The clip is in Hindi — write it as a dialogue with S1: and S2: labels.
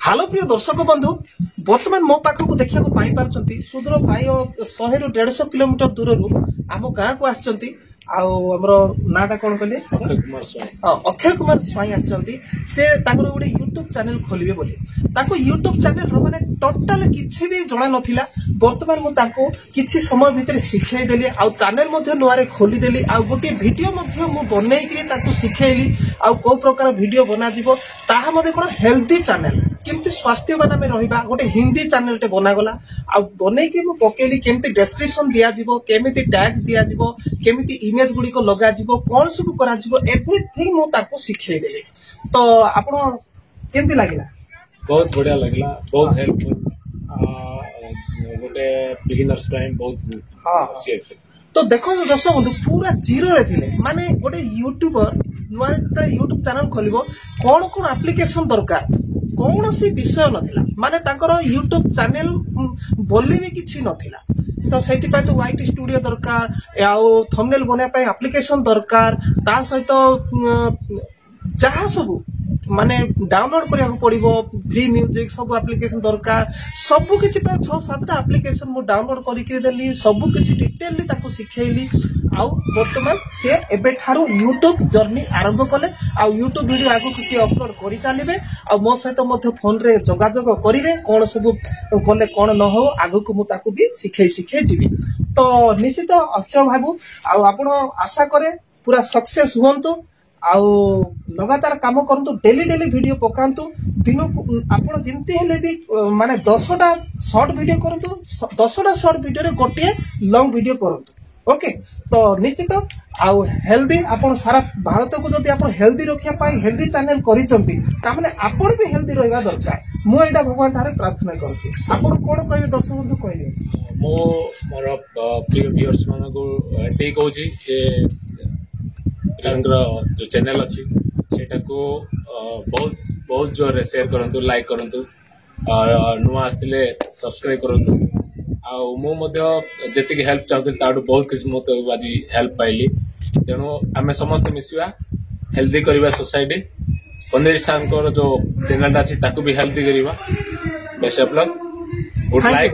S1: हेलो प्रिय दर्शक बंधु बर्तमान मो पाखक देखा पाई सुदूर प्राय 100 ରୁ 150 किलोमीटर दूर आम गाँव को आमर नाटा कौन कहले अक्षय कुमार स्वाई आछंती से ताकर गोटे यूट्यूब चैनल खोलिबे बोली ताको यूट्यूब चैनल रो माने टोटल किछि भी जणा नथिला बर्तमान मु ताको किछि समय भितर सिखाई देली आ चैनल मध्ये नुआरे खोली देली आ गोटे वीडियो मध्ये मु बनै कि ताको सिखाइली आ को प्रकार वीडियो बना जिवो ताहा मध्ये कोन हेल्दी चैनल केमती स्वास्थ्यवान आम रहा गोटे हिंदी चैनल टे बनागला आ बनईकि मु पकेली केमती डेस्क्रिप्शन दिया जिवो केमिति टैग दिया जिवो केमिति इमेज गुडी को लगा जिवो कोन सब करा जिवो एवरीथिंग मु ताको सिखाई देली तो आपण केमती लागिला
S2: बहुत बढ़िया लगला बहुत हेल्पफुल गोटे बिगिनर्स टाइम बहुत
S1: हां तो देखो दर्शक बंधु पूरा जीरो रे थिले माने गोटे यूट्यूबर नुआ यूट्यूब चैनल खोलिबो कोन कोन एप्लीकेशन दरकार कौन सी विषय नथिला माने ताकर यूट्यूब चैनल बोली भी किछि नथिला तो सेति पय तो वाइट स्टूडियो दरकार आउ थंबनेल बने पय एप्लीकेशन दरकार ता सहित जहा सब माने डाउनलोड करिया को पड़िबो फ्री म्यूजिक सब एप्लीकेशन दरकार सब किछि पे 6-7 टा एप्लीकेशन मु डाउनलोड करि के देली सब किछि डिटेलली ताको सिखेइली आउ वर्तमान से एबे थारो यूट्यूब जर्नी आरंभ कले आ यूट्यूब वीडियो आगु किछि अपलोड करि चालिबे आ मो सहित मध्य फोन रे जोगाजोग करिवे कोन सब कले कोन न हो आगु को मु ताको भी सिखे जिवि तो निश्चित अक्षय बाबू आ आपण आशा करे पूरा सक्सेस हुवंतु आउ लगातार काम करंतु डेली वीडियो पकांतु दिन आपण जिंती हेले भी माने 10टा शॉर्ट वीडियो करंतु 10टा शॉर्ट वीडियो रे गोटे लॉन्ग वीडियो करंतु ओके तो निश्चित आउ हेल्दी आपण सारा भारत को जदि आपण हेल्दी रखिया पाई हेल्दी चैनल करिसंती ता माने आपण भी हेल्दी रहबा दरकार मु एटा भगवान थारे प्रार्थना करछि आपण कोन कहबे दर्शक बंधु कहले
S2: मो मोर प्रिय व्यूअर्स माने को एते कहछि जे जो चैनल अच्छी सेटा को बहुत बहुत जोर शेयर करंतु लाइक करंतु और नुआ आस्तिले सब्सक्राइब करंतु आ मो मध्य जेतिक हेल्प चाहते ताडू बहुत किसी मते बाजी हेल्प पाइली तेणु आमे समस्त मिसिवा हेल्दी करबा सोसाइटी पनीर सांकर जो चैनल अछि ताकू भी हेल्दी करबा best of luck good like